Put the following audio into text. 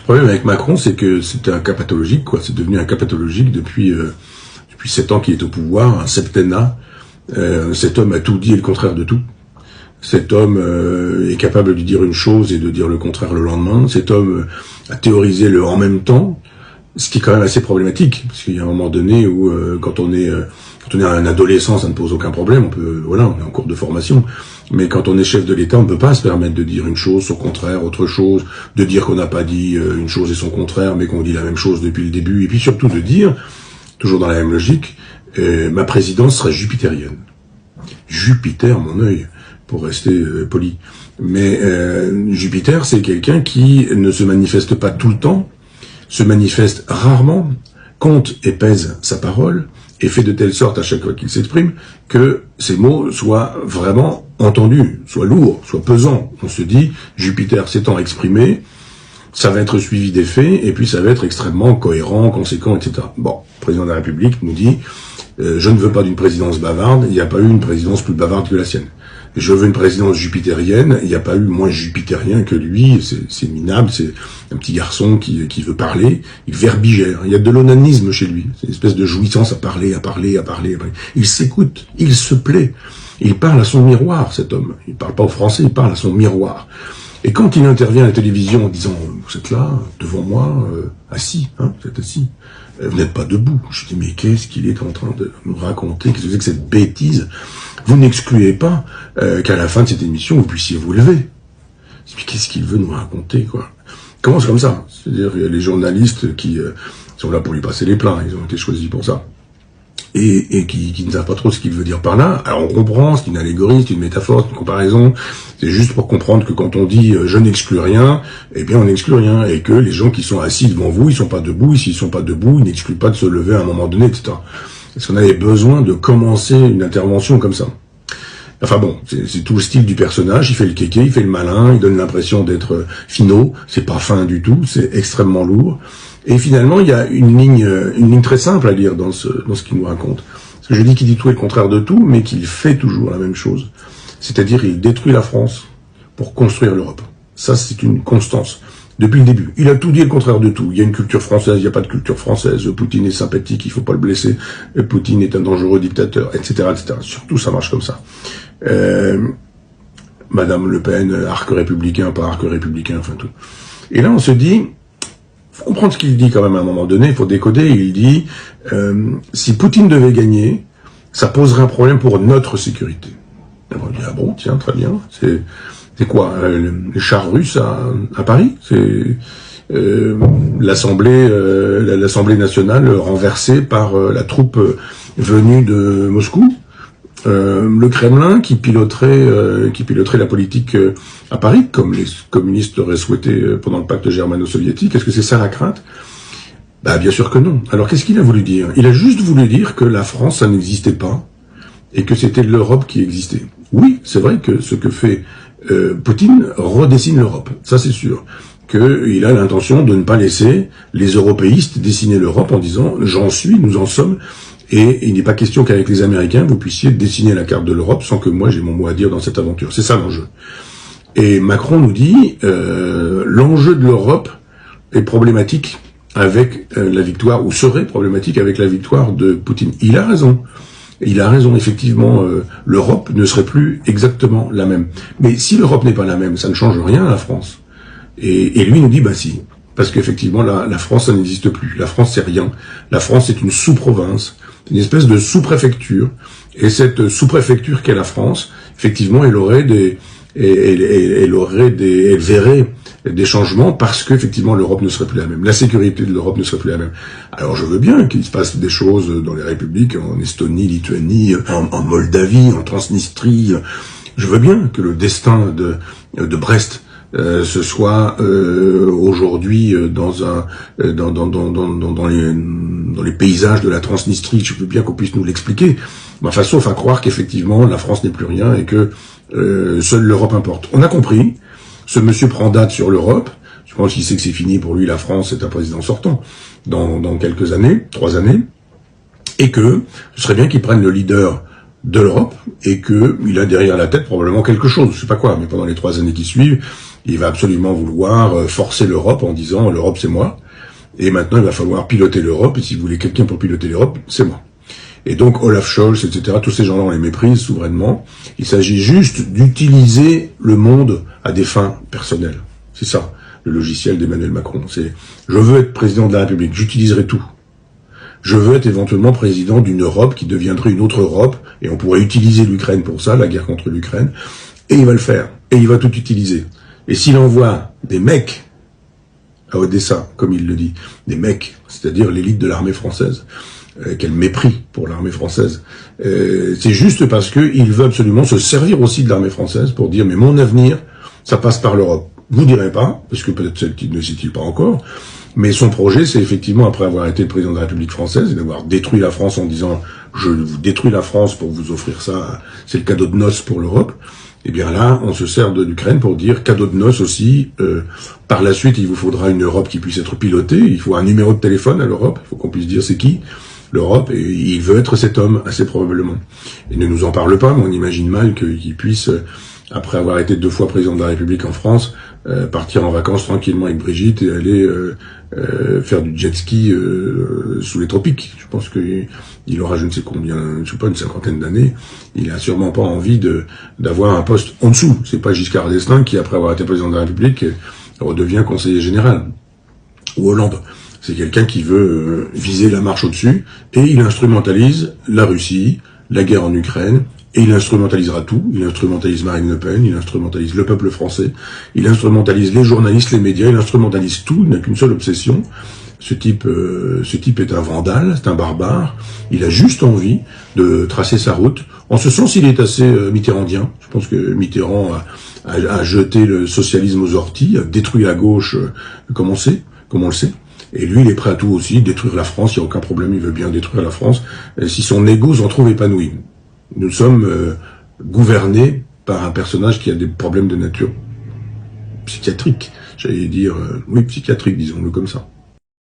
problème avec Macron, c'est que c'est un cas pathologique, quoi. C'est devenu un cas pathologique depuis 7 ans qu'il est au pouvoir, un septennat. Cet homme a tout dit et le contraire de tout. Cet homme est capable de dire une chose et de dire le contraire le lendemain. Cet homme a théorisé le en même temps, ce qui est quand même assez problématique, parce qu'il y a un moment donné où quand on est un adolescent, ça ne pose aucun problème. On est en cours de formation. Mais quand on est chef de l'État, on ne peut pas se permettre de dire une chose, son contraire, autre chose, de dire qu'on n'a pas dit une chose et son contraire, mais qu'on dit la même chose depuis le début, et puis surtout de dire, toujours dans la même logique, ma présidence sera jupitérienne. Jupiter, mon œil, pour rester poli. Mais Jupiter, c'est quelqu'un qui ne se manifeste pas tout le temps, se manifeste rarement, compte et pèse sa parole, et fait de telle sorte à chaque fois qu'il s'exprime que ces mots soient vraiment entendus, soient lourds, soient pesants. On se dit, Jupiter s'étant exprimé, ça va être suivi des faits, et puis ça va être extrêmement cohérent, conséquent, etc. Bon, le président de la République nous dit, je ne veux pas d'une présidence bavarde, il n'y a pas eu une présidence plus bavarde que la sienne. Je veux une présidence jupitérienne, il n'y a pas eu moins jupitérien que lui, c'est minable, c'est un petit garçon qui veut parler, il verbigère, il y a de l'onanisme chez lui, c'est une espèce de jouissance à parler. Il s'écoute, il se plaît, il parle à son miroir, cet homme, il parle pas au français, il parle à son miroir. Et quand il intervient à la télévision en disant « Vous êtes là, devant moi, assis, hein, vous êtes assis, vous n'êtes pas debout », je dis « Mais qu'est-ce qu'il est en train de nous raconter? Qu'est-ce que c'est que cette bêtise ?» Vous n'excluez pas qu'à la fin de cette émission, vous puissiez vous lever. Mais qu'est-ce qu'il veut nous raconter, quoi? Comment c'est comme ça? C'est-à-dire, il y a les journalistes qui sont là pour lui passer les plats, ils ont été choisis pour ça. Et qui ne savent pas trop ce qu'il veut dire par là. Alors on comprend, c'est une allégorie, c'est une métaphore, c'est une comparaison. C'est juste pour comprendre que quand on dit je n'exclus rien, eh bien on n'exclut rien. Et que les gens qui sont assis devant vous, ils sont pas debout, et s'ils sont pas debout, ils n'excluent pas de se lever à un moment donné, etc. Est-ce qu'on avait besoin de commencer une intervention comme ça? Enfin bon, c'est tout le style du personnage, il fait le kéké, il fait le malin, il donne l'impression d'être finot, c'est pas fin du tout, c'est extrêmement lourd. Et finalement, il y a une ligne très simple à lire dans ce qu'il nous raconte. Parce que je dis qu'il dit tout et le contraire de tout, mais qu'il fait toujours la même chose. C'est-à-dire, il détruit la France pour construire l'Europe. Ça, c'est une constance. Depuis le début. Il a tout dit et le contraire de tout. Il y a une culture française, il n'y a pas de culture française. Poutine est sympathique, il faut pas le blesser. Poutine est un dangereux dictateur, etc., etc. Surtout, ça marche comme ça. Madame Le Pen, arc républicain, pas arc républicain, enfin tout. Et là, on se dit, faut comprendre ce qu'il dit quand même à un moment donné, il faut décoder. Il dit, si Poutine devait gagner, ça poserait un problème pour notre sécurité. Et on dit, ah bon, tiens, très bien. C'est quoi, les chars russes à Paris? C'est l'Assemblée nationale renversée par la troupe venue de Moscou? Le Kremlin qui piloterait la politique à Paris, comme les communistes auraient souhaité pendant le pacte germano-soviétique. Est-ce que c'est ça la crainte? Bah bien sûr que non. Alors qu'est-ce qu'il a voulu dire? Il a juste voulu dire que la France, ça n'existait pas, et que c'était l'Europe qui existait. Oui, c'est vrai que ce que fait Poutine redessine l'Europe, ça c'est sûr. Qu'il a l'intention de ne pas laisser les européistes dessiner l'Europe en disant « j'en suis, nous en sommes ». Et il n'est pas question qu'avec les Américains, vous puissiez dessiner la carte de l'Europe sans que moi j'ai mon mot à dire dans cette aventure. C'est ça l'enjeu. Et Macron nous dit, l'enjeu de l'Europe est problématique avec la victoire, ou serait problématique avec la victoire de Poutine. Il a raison. Il a raison, effectivement, l'Europe ne serait plus exactement la même. Mais si l'Europe n'est pas la même, ça ne change rien à la France. Et lui nous dit, bah si. Parce qu'effectivement, la France, ça n'existe plus. La France, c'est rien. La France, c'est une sous-province, une espèce de sous-préfecture. Et cette sous-préfecture qu'est la France, effectivement, elle verrait des changements parce qu'effectivement, l'Europe ne serait plus la même. La sécurité de l'Europe ne serait plus la même. Alors, je veux bien qu'il se passe des choses dans les républiques, en Estonie, Lituanie, en Moldavie, en Transnistrie. Je veux bien que le destin de Brest ce soit aujourd'hui dans les paysages de la Transnistrie. Je veux bien qu'on puisse nous l'expliquer. Mais enfin, sauf à croire qu'effectivement la France n'est plus rien et que seule l'Europe importe. On a compris. Ce monsieur prend date sur l'Europe. Je pense qu'il sait que c'est fini pour lui. La France est un président sortant dans quelques années, 3 années, et que ce serait bien qu'il prenne le leader de l'Europe et que il a derrière la tête probablement quelque chose, je sais pas quoi, mais pendant les 3 années qui suivent, Il va absolument vouloir forcer l'Europe en disant « l'Europe c'est moi ». Et maintenant il va falloir piloter l'Europe, et si vous voulez quelqu'un pour piloter l'Europe, c'est moi. Et donc Olaf Scholz, etc., tous ces gens-là, on les méprise souverainement. Il s'agit juste d'utiliser le monde à des fins personnelles. C'est ça, le logiciel d'Emmanuel Macron. C'est « je veux être président de la République, j'utiliserai tout. Je veux être éventuellement président d'une Europe qui deviendrait une autre Europe, et on pourrait utiliser l'Ukraine pour ça, la guerre contre l'Ukraine. » Et il va le faire, et il va tout utiliser. Et s'il envoie des mecs à Odessa, comme il le dit, des mecs, c'est-à-dire l'élite de l'armée française, quel mépris pour l'armée française, c'est juste parce qu'il veut absolument se servir aussi de l'armée française pour dire « mais mon avenir, ça passe par l'Europe ». Vous direz pas, parce que peut-être celle-ci ne sait-il pas encore, mais son projet, c'est effectivement, après avoir été le président de la République française, et d'avoir détruit la France en disant « je vous détruis la France pour vous offrir ça, c'est le cadeau de noces pour l'Europe », eh bien là, on se sert de l'Ukraine pour dire cadeau de noces aussi. Par la suite, il vous faudra une Europe qui puisse être pilotée. Il faut un numéro de téléphone à l'Europe. Il faut qu'on puisse dire c'est qui l'Europe. Et il veut être cet homme, assez probablement. Il ne nous en parle pas, mais on imagine mal qu'il puisse, après avoir été 2 fois président de la République en France, partir en vacances tranquillement avec Brigitte et aller faire du jet ski sous les tropiques. Je pense qu'il aura je ne sais combien, je sais pas, une 50aine d'années. Il a sûrement pas envie d'avoir un poste en dessous. C'est pas Giscard d'Estaing qui, après avoir été président de la République, redevient conseiller général. Ou Hollande. C'est quelqu'un qui veut viser la marche au-dessus, et il instrumentalise la Russie, la guerre en Ukraine, et il instrumentalisera tout. Il instrumentalise Marine Le Pen, il instrumentalise le peuple français, il instrumentalise les journalistes, les médias, il instrumentalise tout, il n'a qu'une seule obsession. Ce type est un vandale, c'est un barbare. Il a juste envie de tracer sa route. En ce sens, il est assez mitterrandien. Je pense que Mitterrand a jeté le socialisme aux orties, a détruit la gauche comme on le sait. Et lui, il est prêt à tout aussi, détruire la France, il n'y a aucun problème, il veut bien détruire la France, si son ego s'en trouve épanoui. Nous sommes gouvernés par un personnage qui a des problèmes de nature psychiatrique. J'allais dire, oui, psychiatrique, disons-le comme ça.